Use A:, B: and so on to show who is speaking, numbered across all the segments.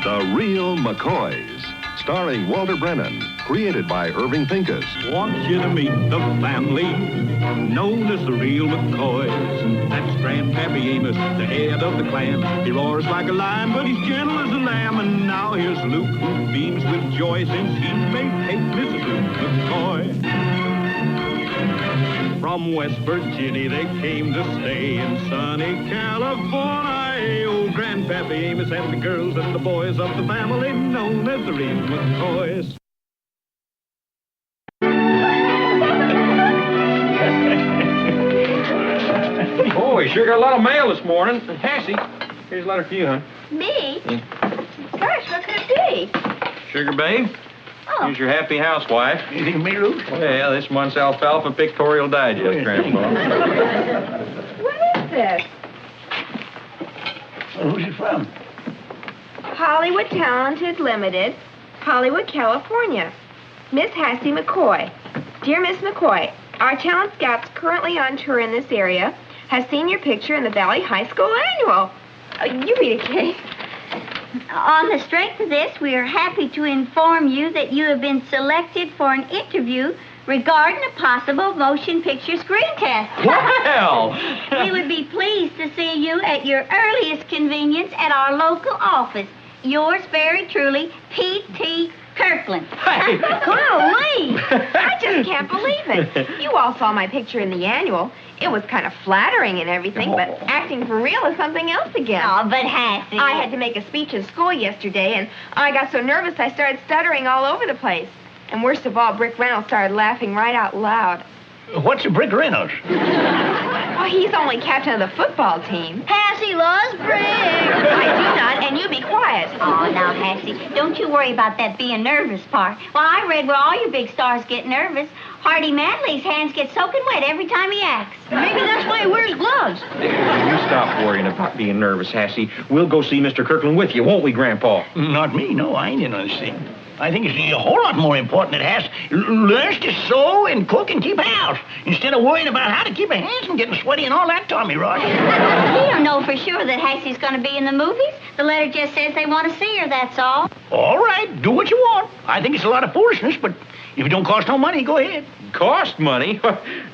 A: The Real McCoys, starring Walter Brennan, created by Irving Pincus.
B: Want you to meet the family known as the Real McCoys. That's Grandpappy Amos, the head of the clan. He roars like a lion, but he's gentle as a lamb. And now here's Luke, who beams with joy since he made Kate Mrs. Luke McCoy. From West Virginia they came to stay in sunny California. Old Grandpappy Amos and the girls and the boys of the family known as the Real McCoys.
C: Oh, you sure got a lot of mail this morning. Cassie, here's a letter for you, hon.
D: Me?
C: Yeah.
D: Gosh, what could it be?
C: Sugar babe.
D: Oh.
C: Here's your happy housewife.
E: Anything for me, Ruth?
C: Yeah, this month's Alfalfa Pictorial Digest, Grandpa.
D: What is this?
E: Well, who's it from?
D: Hollywood Talented Limited, Hollywood, California. Miss Hassie McCoy. Dear Miss McCoy, our talent scouts currently on tour in this area has seen your picture in the Valley High School Annual. You read it, Kate.
F: On the strength of this, we are happy to inform you that you have been selected for an interview regarding a possible motion picture screen test.
C: Well!
F: We would be pleased to see you at your earliest convenience at our local office. Yours very truly, P.T. Kirkland.
C: Hey.
D: Golly! I just can't believe it. You all saw my picture in the annual. It was kind of flattering and everything, but acting for real is something else again.
F: Oh, but Hassie...
D: I had to make a speech in school yesterday, and I got so nervous I started stuttering all over the place. And worst of all, Brick Reynolds started laughing right out loud.
E: What's a Brick Reynolds?
D: Well, he's only captain of the football team.
F: Hassie loves Brick.
D: I do not, and you be quiet.
F: Oh, now, Hassie, don't you worry about that being nervous part. Well, I read where all your big stars get nervous. Hardy Manley's hands get soaking wet every time he acts. Maybe that's why he wears gloves.
C: You stop worrying about being nervous, Hassie. We'll go see Mr. Kirkland with you, won't we, Grandpa?
E: Not me. No, I ain't in on this thing. I think it's a whole lot more important that Hass learns to sew and cook and keep house instead of worrying about how to keep her hands from getting sweaty and all that Tommy Rod.
F: We don't know for sure that Hassie's going to be in the movies. The letter just says they want to see her, that's all.
E: All right, do what you want. I think it's a lot of foolishness, but if it don't cost no money, go ahead.
C: Cost money?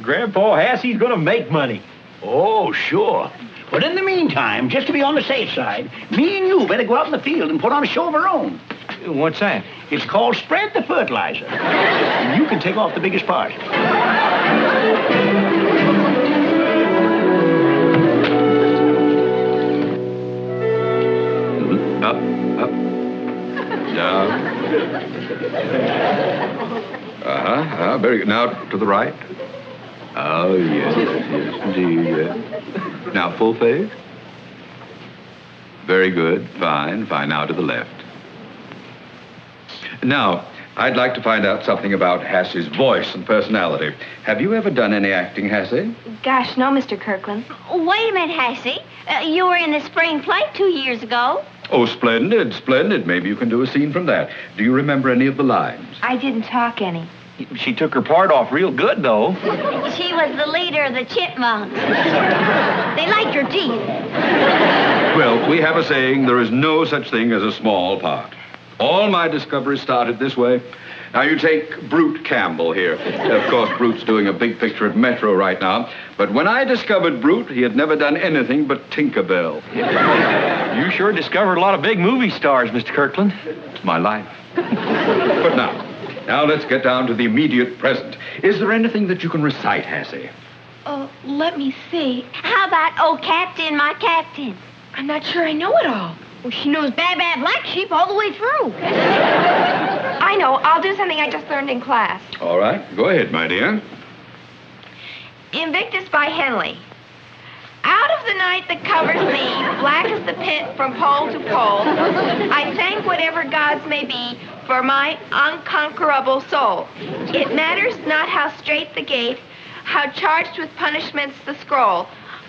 C: Grandpa Hassie's gonna make money.
E: Oh, sure. But in the meantime, just to be on the safe side, me and you better go out in the field and put on a show of our own.
C: What's that?
E: It's called Spread the Fertilizer. And you can take off the biggest part.
G: Up, down. Very good. Now to the right. Oh, yes, indeed, yes. Now, full face. Very good. Fine. Now to the left. Now, I'd like to find out something about Hassie's voice and personality. Have you ever done any acting, Hassie?
D: Gosh, no, Mr. Kirkland.
F: Wait a minute, Hassie. You were in the spring play 2 years ago.
G: Oh, splendid, splendid. Maybe you can do a scene from that. Do you remember any of the lines?
D: I didn't talk any.
C: She took her part off real good, though.
F: She was the leader of the chipmunks. They liked her teeth.
G: Well, we have a saying, there is no such thing as a small part. All my discoveries started this way. Now, you take Brute Campbell here. Of course, Brute's doing a big picture at Metro right now. But when I discovered Brute, he had never done anything but Tinkerbell.
C: You sure discovered a lot of big movie stars, Mr. Kirkland.
G: It's my life. But now let's get down to the immediate present. Is there anything that you can recite, Hassie?
D: Oh, let me see.
F: How about, oh, Captain, my Captain?
D: I'm not sure I know it all.
F: Well, she knows Bad Bad Black Sheep all the way through.
D: I know. I'll do something I just learned in class.
G: All right. Go ahead, my dear.
D: Invictus by Henley. Out of the night that covers me, black as the pit from pole to pole, I thank whatever gods may be for my unconquerable soul. It matters not how straight the gate, how charged with punishments the scroll.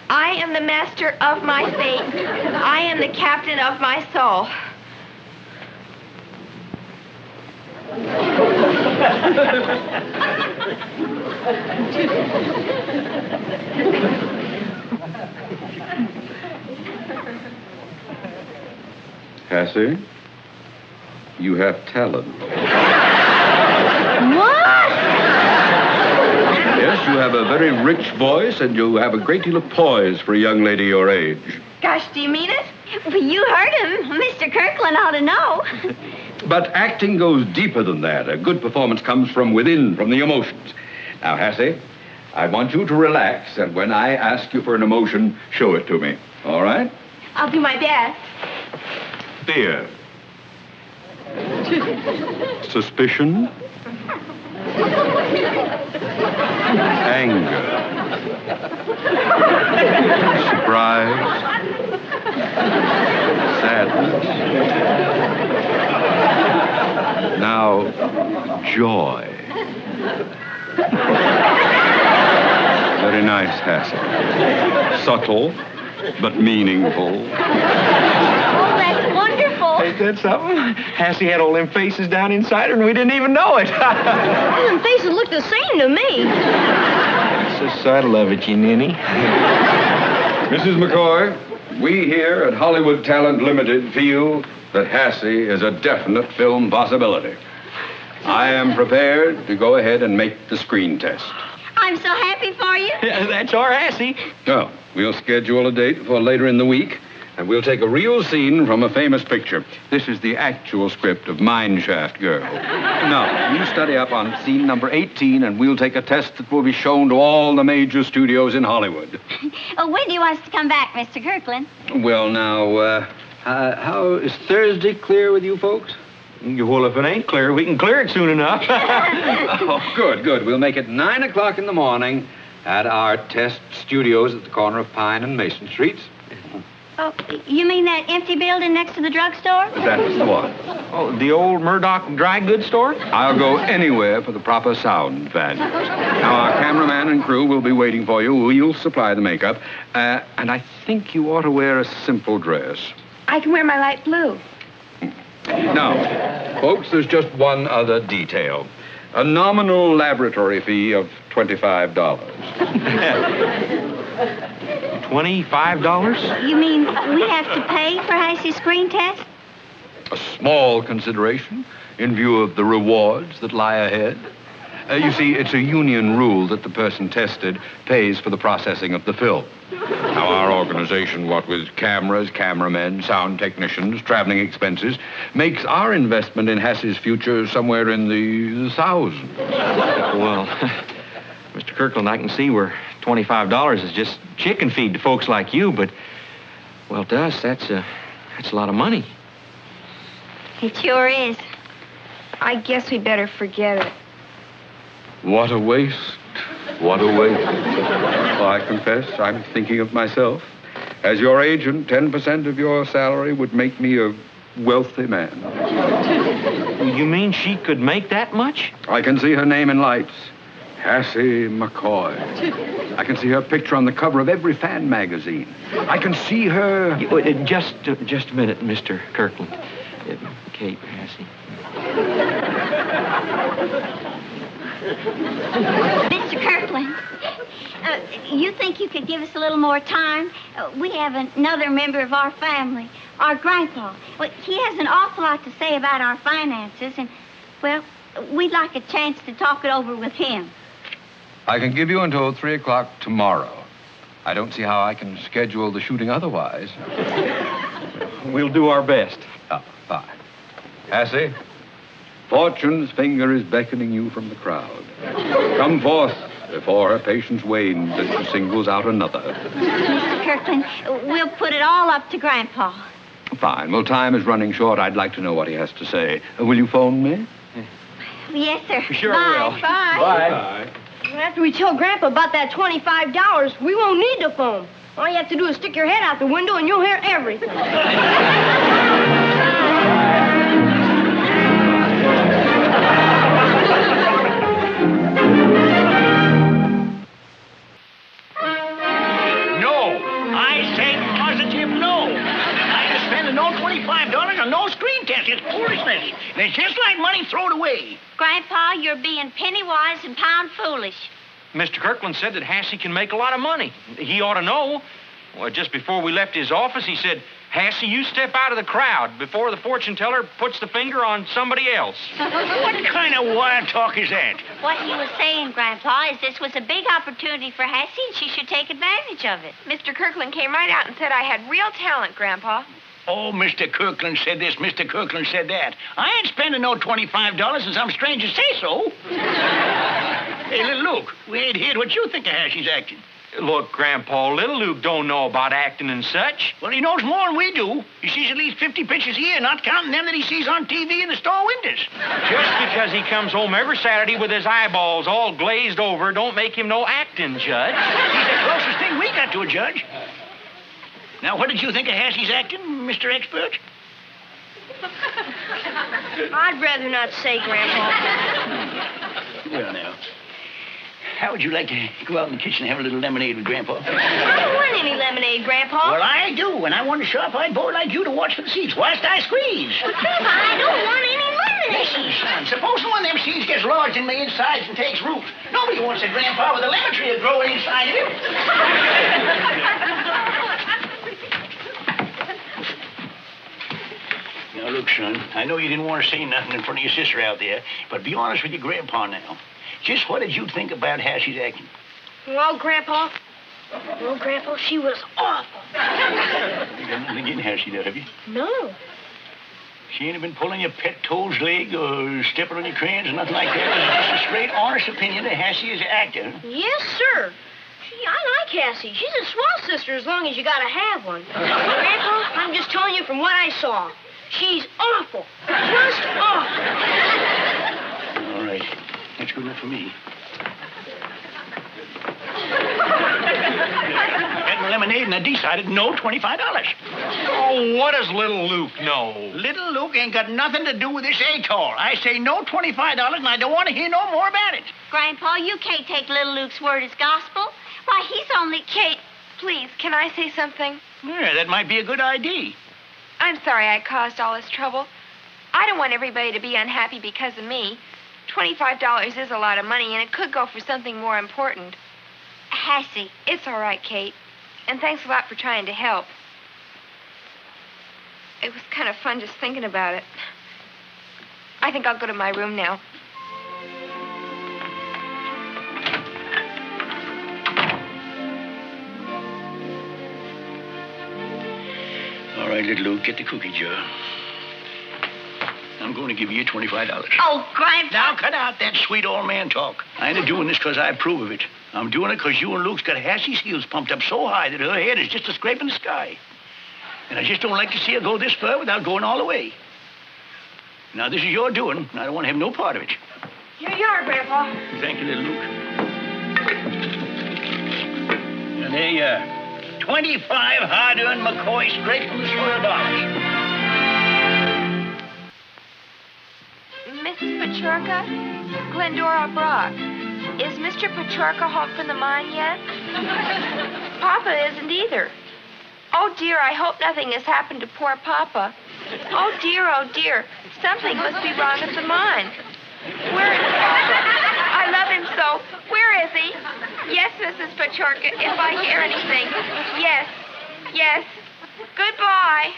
D: I am the master of my fate. I am the captain of my soul.
G: Hassie, You have talent.
F: What?
G: Yes, you have a very rich voice, and you have a great deal of poise for a young lady your age.
D: Gosh, do you mean it?
F: Well, you heard him. Mr. Kirkland ought to know.
G: But acting goes deeper than that. A good performance comes from within, from the emotions. Now, Hassie, I want you to relax, and when I ask you for an emotion, show it to me. All right?
D: I'll do my best.
G: Fear. Suspicion. Anger. Surprise. Sadness. Now, joy. Very nice, Hassie. Subtle, but meaningful.
F: Oh, that's wonderful.
C: Ain't that something? Hassie had all them faces down inside her, and we didn't even know it.
F: Them faces look the same to me.
C: So subtle of it, you ninny.
G: Mrs. McCoy, we here at Hollywood Talent Limited feel that Hassie is a definite film possibility. I am prepared to go ahead and make the screen test.
F: I'm so happy for you.
C: Yeah, that's our Hassie.
G: Oh, we'll schedule a date for later in the week, and we'll take a real scene from a famous picture. This is the actual script of Mineshaft Girl. Now, you study up on scene number 18, and we'll take a test that will be shown to all the major studios in Hollywood.
F: When do you want us to come back, Mr. Kirkland?
G: Well, now, how is Thursday clear with you folks?
C: Well, if it ain't clear, we can clear it soon enough.
G: Oh, good. We'll make it 9 o'clock in the morning at our test studios at the corner of Pine and Mason Streets.
F: Oh, you mean that empty building next to the drugstore?
G: That's the one.
C: Oh, the old Murdoch dry goods store?
G: I'll go anywhere for the proper sound values. Now, our cameraman and crew will be waiting for you. We'll supply the makeup. And I think you ought to wear a simple dress.
D: I can wear my light blue.
G: Now, folks, there's just one other detail. A nominal laboratory fee of $25.
C: $25?
F: You mean we have to pay for Hassie's screen test?
G: A small consideration in view of the rewards that lie ahead. You see, it's a union rule that the person tested pays for the processing of the film. Now, our organization, what with cameras, cameramen, sound technicians, traveling expenses, makes our investment in Hassie's future somewhere in the thousands.
C: Well, Mr. Kirkland, I can see where $25 is just chicken feed to folks like you, but, well, to us, that's a lot of money.
F: It sure is.
D: I guess we better forget it.
G: What a waste. What a waste. Well, I confess, I'm thinking of myself. As your agent, 10% of your salary would make me a wealthy man.
C: You mean she could make that much?
G: I can see her name in lights. Hassie McCoy. I can see her picture on the cover of every fan magazine. I can see her...
C: Just a minute, Mr. Kirkland. Kate, Hassie.
F: Mr. Kirkland, you think you could give us a little more time? We have another member of our family, our grandpa. Well, he has an awful lot to say about our finances, and, well, we'd like a chance to talk it over with him.
G: I can give you until 3 o'clock tomorrow. I don't see how I can schedule the shooting otherwise.
C: We'll do our best.
G: Oh, fine. Hassie, Fortune's finger is beckoning you from the crowd. Come forth before her patience wanes and she singles out another.
F: Mr. Kirkland, we'll put it all up to Grandpa.
G: Fine. Well, time is running short. I'd like to know what he has to say. Will you phone me?
F: Yes, sir.
C: Sure
F: Bye.
C: will.
F: Bye.
C: Bye.
H: After we tell Grandpa about that $25, we won't need the phone. All you have to do is stick your head out the window and you'll hear everything.
E: $25 on no screen test. It's foolishness. It's just like money thrown away.
F: Grandpa, you're being penny-wise and pound-foolish.
C: Mr. Kirkland said that Hassie can make a lot of money. He ought to know. Well, just before we left his office, he said, Hassie, you step out of the crowd before the fortune teller puts the finger on somebody else.
E: What kind of wild talk is that?
F: What he was saying, Grandpa, is this was a big opportunity for Hassie, and she should take advantage of it.
D: Mr. Kirkland came right out and said I had real talent, Grandpa.
E: Oh, Mr. Kirkland said this, Mr. Kirkland said that. I ain't spending no $25 and some stranger say so. Hey, little Luke, we ain't heard what you think of Hassie's acting.
C: Look, Grandpa, little Luke don't know about acting and such.
E: Well, he knows more than we do. He sees at least 50 pictures a year, not counting them that he sees on TV in the store windows.
C: Just because he comes home every Saturday with his eyeballs all glazed over don't make him no acting judge.
E: He's the closest thing we got to a judge. Now, what did you think of Hassie's acting, Mr. Expert?
H: I'd rather not say, Grandpa.
E: Well, now, how would you like to go out in the kitchen and have a little lemonade with Grandpa?
H: I don't want any lemonade, Grandpa.
E: Well, I do, and I want a sharp-eyed boy like you to watch for the seeds whilst I squeeze.
H: I don't want any lemonade.
E: Listen, son, suppose one of them seeds gets lodged in my insides and takes root. Nobody wants a Grandpa with a lemon tree growing inside of him. Now, look, son, I know you didn't want to say nothing in front of your sister out there, but be honest with your Grandpa now. Just what did you think about Hassie's acting?
H: Well, Grandpa, she was awful.
E: You got nothing against Hassie, there, have you?
H: No.
E: She ain't been pulling your pet toad's leg or stepping on your crayons or nothing like that. It's just a straight, honest opinion that Hassie is an actor.
H: Yes, sir. I like Hassie. She's a swell sister as long as you gotta have one. Grandpa, I'm just telling you from what I saw. She's awful. Just awful.
E: All right. That's good enough for me. Had my lemonade and I decided no $25.
C: Oh, what does little Luke know?
E: Little Luke ain't got nothing to do with this atoll. I say no $25 and I don't want to hear no more about it.
F: Grandpa, you can't take little Luke's word as gospel. Why, he's only...
D: Kate, please, can I say something?
E: Yeah, that might be a good idea.
D: I'm sorry I caused all this trouble. I don't want everybody to be unhappy because of me. $25 is a lot of money, and it could go for something more important.
F: Hassie.
D: It's all right, Kate. And thanks a lot for trying to help. It was kind of fun just thinking about it. I think I'll go to my room now.
E: All right, little Luke, get the cookie jar. I'm going to give you $25.
F: Oh, Grandpa.
E: Now, cut out that sweet old man talk. I ain't doing this because I approve of it. I'm doing it because you and Luke's got Hassie's heels pumped up so high that her head is just a scrape in the sky. And I just don't like to see her go this far without going all the way. Now, this is your doing, and I don't want to have no part of it.
H: Here you are, Grandpa.
E: Thank you, little Luke. And there you are. 25 hard-earned McCoys straight from the soil dollars.
D: Mrs. Pachorka? Glendora Brock. Is Mr. Pachorka home from the mine yet? Papa isn't either. Oh, dear, I hope nothing has happened to poor Papa. Oh, dear, something must be wrong at the mine. Where is Papa? I love him so. Where is he? Yes, Mrs. Pachorka, if I hear anything. Yes. Goodbye.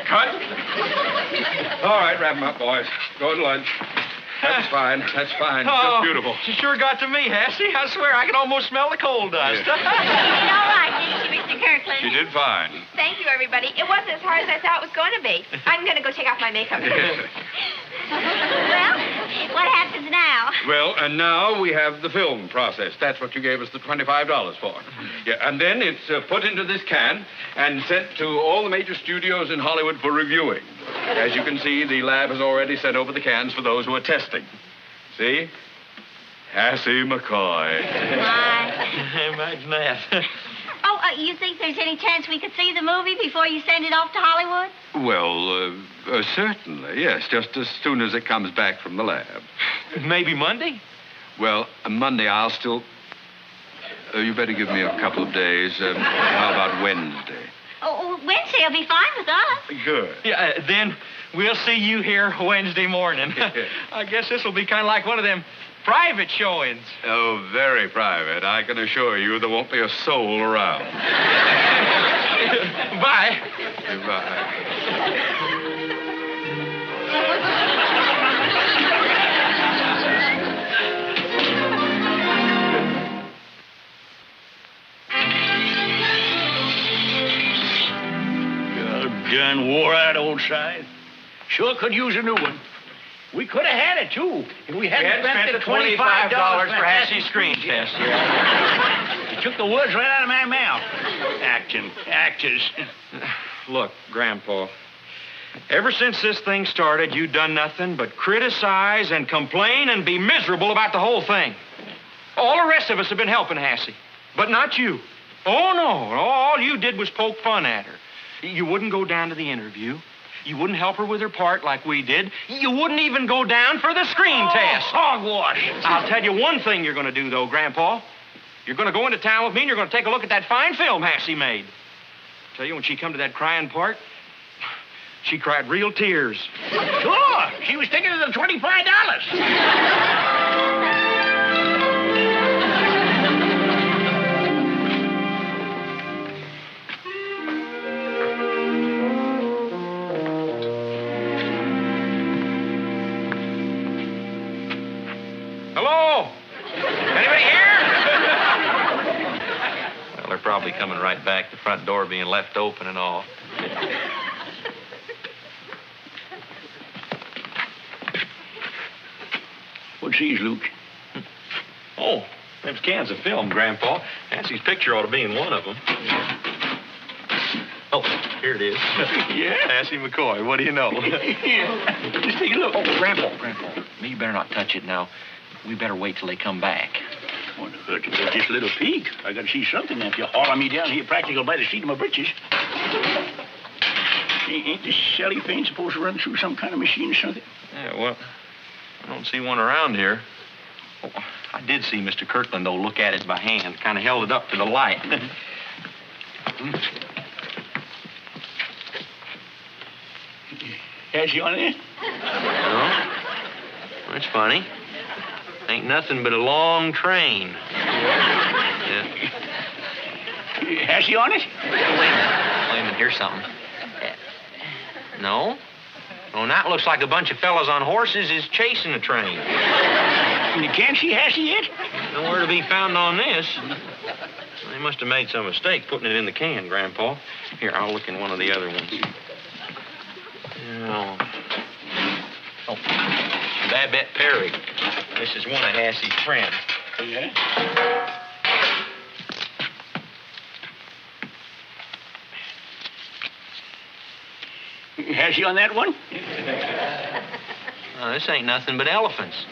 G: Cut. All right, wrap them up, boys. Go to lunch. That's fine.
C: Oh,
G: Just beautiful.
C: She sure got to me, Hassie. I swear I can almost smell the coal dust.
F: She did all right, didn't she, Mr. Kirkland?
G: She did fine.
D: Thank you, everybody. It wasn't as hard as I thought it was going to be. I'm going to go take off my makeup.
F: Well, what happens now?
G: Well, and now we have the film process. That's what you gave us the $25 for. Yeah, and then it's put into this can and sent to all the major studios in Hollywood for reviewing. As you can see, the lab has already sent over the cans for those who are testing. See? Hassie McCoy.
F: Why?
C: Imagine that.
F: Oh, you think there's any chance we could see the movie before you send it off to Hollywood?
G: Well, certainly, yes, just as soon as it comes back from the lab.
C: Maybe Monday?
G: Well, Monday I'll still... You better give me a couple of days. How about Wednesday?
F: Oh, Wednesday will be fine with us.
G: Good.
C: Yeah, then we'll see you here Wednesday morning. I guess this will be kind of like one of them private showings.
G: Oh, very private. I can assure you there won't be a soul around.
C: Bye.
G: Goodbye.
E: Done wore out old side. Sure could use a new one. We could have had it, too, if we hadn't spent the $25
C: for Hassie's screen test.
E: You took the words right out of my mouth. Actors.
C: Look, Grandpa, ever since this thing started, you've done nothing but criticize and complain and be miserable about the whole thing. All the rest of us have been helping Hassie, but not you. Oh, no. All you did was poke fun at her. You wouldn't go down to the interview. You wouldn't help her with her part like we did. You wouldn't even go down for the screen test.
E: Hogwash.
C: I'll tell you one thing you're going to do, though, Grandpa. You're going to go into town with me and you're going to take a look at that fine film Hassie made. I tell you, when she come to that crying part, she cried real tears.
E: Sure. She was thinking of the $25.
C: Hello? Anybody here? Well, they're probably coming right back, the front door being left open and all.
E: What's these, Luke?
C: Oh, them's cans of film, Grandpa. Hassie's picture ought to be in one of them. Oh, here it is.
E: Yeah?
C: Hassie McCoy, what do you know?
E: Yeah. Just take a look.
C: Oh, Grandpa. You better not touch it now. We better wait till they come back.
E: Won't hurt to take just a little peek. I gotta see something if you haul me down here practical by the seat of my britches. Ain't this cellophane supposed to run through some kind of machine or something?
C: Yeah, well, I don't see one around here. Oh, I did see Mr. Kirkland, though, look at it by hand. Kind of held it up to the light.
E: Has you on it?
C: No? That's funny. Ain't nothing but a long train. Yeah.
E: Has he on it?
C: Wait a minute, here's something. No? Oh, now it looks like a bunch of fellas on horses is chasing a train.
E: You can't see Hassie yet?
C: Nowhere to be found on this. They must have made some mistake putting it in the can, Grandpa. Here, I'll look in one of the other ones. Oh, Babette Perry. This is one of Hassie's friends.
E: Yeah? Has he on that one?
C: This ain't nothing but elephants.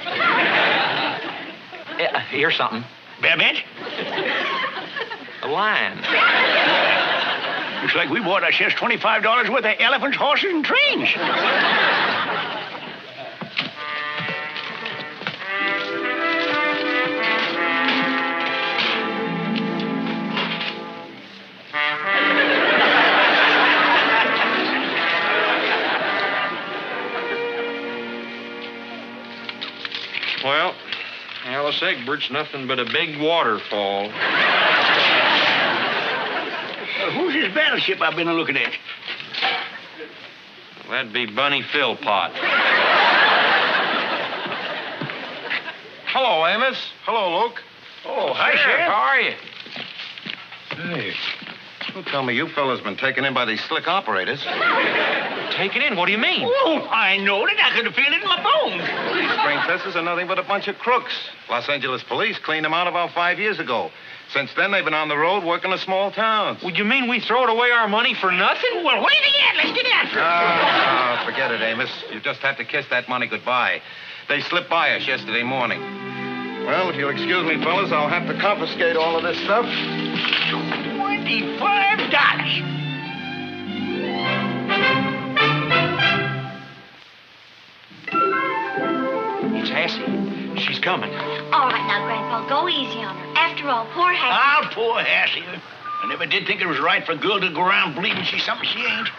C: Yeah, here's something.
E: Babette?
C: A lion.
E: Looks like we bought ourselves $25 worth of elephants, horses, and trains.
C: Well, Alice Egbert's nothing but a big waterfall.
E: Who's this battleship I've been looking at?
C: That'd be Bunny Philpott.
I: Hello, Amos. Hello, Luke.
E: Oh, hi,
C: Sheriff,
E: Sheriff.
C: how are you?
I: Hey, don't tell me you fellas been taken in by these slick operators.
C: Take it in. What do you mean?
E: Oh, I know it. I could feel it in my bones.
I: These princesses are nothing but a bunch of crooks. Los Angeles police cleaned them out about 5 years ago. Since then, they've been on the road working in small towns.
C: Well, you mean we throwed away our money for nothing?
E: Well, wait again. Let's get after it.
I: Forget it, Amos. You just have to kiss that money goodbye. They slipped by us yesterday morning. Well, if you'll excuse me, fellas, I'll have to confiscate all of this stuff.
E: $25.
C: It's Hassie. She's coming.
F: All right, now, Grandpa, go easy on her. After all, poor Hattie.
E: ass here. I never did think it was right for a girl to go around believing she's something she ain't.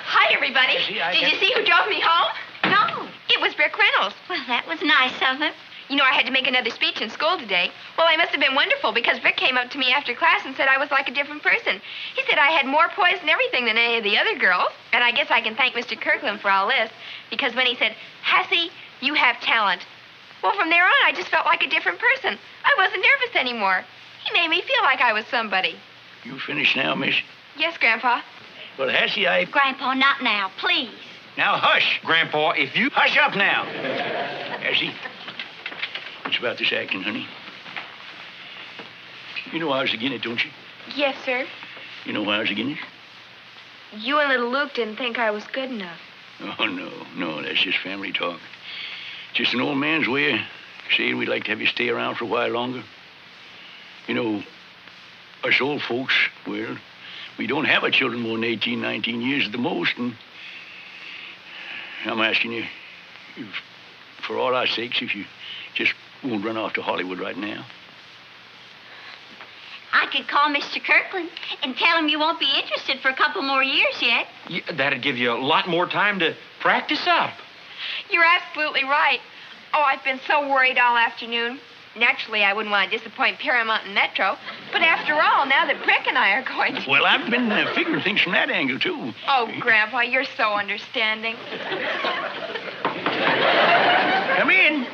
D: Hi, everybody. Did you see who drove me home?
F: No.
D: It was Rick Reynolds.
F: Well, that was nice of him.
D: You know, I had to make another speech in school today. Well, I must have been wonderful because Rick came up to me after class and said I was like a different person. He said I had more poise and everything than any of the other girls. And I guess I can thank Mr. Kirkland for all this because when he said, Hassie, you have talent. Well, from there on, I just felt like a different person. I wasn't nervous anymore. He made me feel like I was somebody.
E: You finished now, miss?
D: Yes, Grandpa.
E: Well, Hassie,
F: Grandpa, not now, please.
E: Now, hush.
C: Grandpa, if you...
E: Hush up now. Hassie, it's about this acting, honey. You know I was again it, don't you?
D: Yes, sir.
E: You know why I was again it?
D: You and little Luke didn't think I was good enough.
E: Oh, no, that's just family talk. Just an old man's way of saying we'd like to have you stay around for a while longer. You know, us old folks, well, we don't have our children more than 18, 19 years at the most, and I'm asking you, for all our sakes, if you just won't run off to Hollywood right now.
F: I could call Mr. Kirkland and tell him you won't be interested for a couple more years yet.
C: Yeah, that'd give you a lot more time to practice up.
D: You're absolutely right. Oh, I've been so worried all afternoon. Naturally, I wouldn't want to disappoint Paramount and Metro. But after all, now that Brick and I are going to...
E: Well, I've been figuring things from that angle, too.
D: Oh, Grandpa, you're so understanding.
E: Come in.